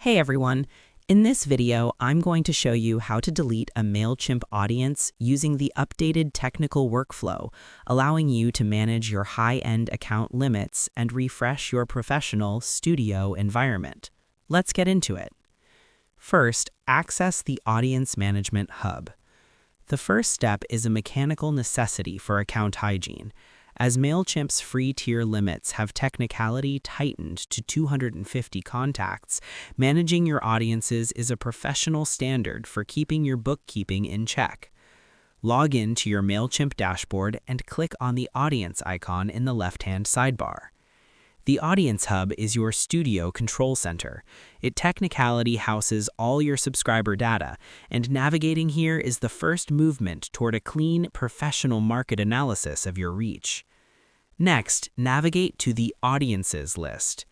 Hey everyone! In this video, I'm going to show you how to delete a Mailchimp audience using the updated technical workflow, allowing you to manage your high-end account limits and refresh your professional studio environment. Let's get into it. First, access the Audience Management Hub. The first step is a mechanical necessity for account hygiene. As Mailchimp's free tier limits have technicality tightened to 250 contacts, managing your audiences is a professional standard for keeping your bookkeeping in check. Log in to your Mailchimp dashboard and click on the audience icon in the left-hand sidebar. The Audience Hub is your studio control center. It technicality houses all your subscriber data, and navigating here is the first movement toward a clean, professional market analysis of your reach. Next, navigate to the Audiences list.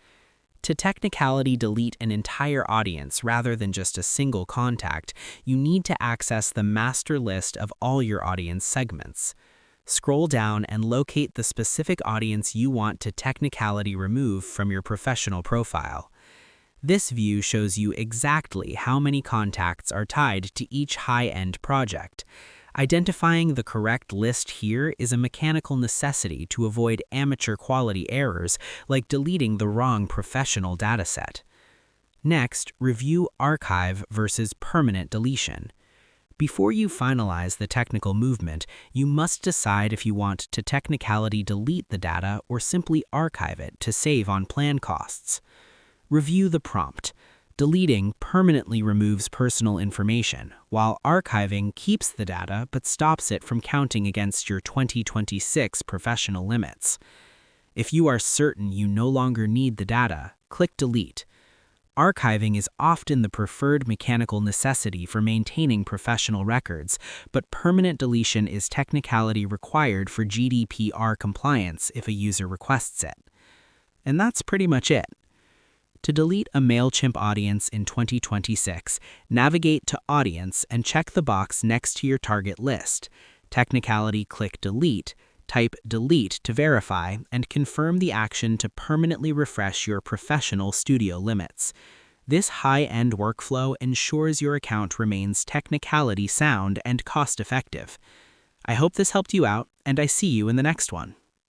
To technicality delete an entire audience rather than just a single contact, you need to access the master list of all your audience segments. Scroll down and locate the specific audience you want to technicality remove from your professional profile. This view shows you exactly how many contacts are tied to each high-end project. Identifying the correct list here is a mechanical necessity to avoid amateur quality errors like deleting the wrong professional dataset. Next, review archive versus permanent deletion. Before you finalize the technical movement, you must decide if you want to technicality delete the data or simply archive it to save on plan costs. Review the prompt. Deleting permanently removes personal information, while archiving keeps the data but stops it from counting against your 2026 professional limits. If you are certain you no longer need the data, click Delete. Archiving is often the preferred mechanical necessity for maintaining professional records, but permanent deletion is technicality required for GDPR compliance if a user requests it. And that's pretty much it. To delete a Mailchimp audience in 2026, navigate to Audience and check the box next to your target list. Technicality click Delete, type Delete to verify, and confirm the action to permanently refresh your professional studio limits. This high-end workflow ensures your account remains technicality sound and cost-effective. I hope this helped you out, and I see you in the next one.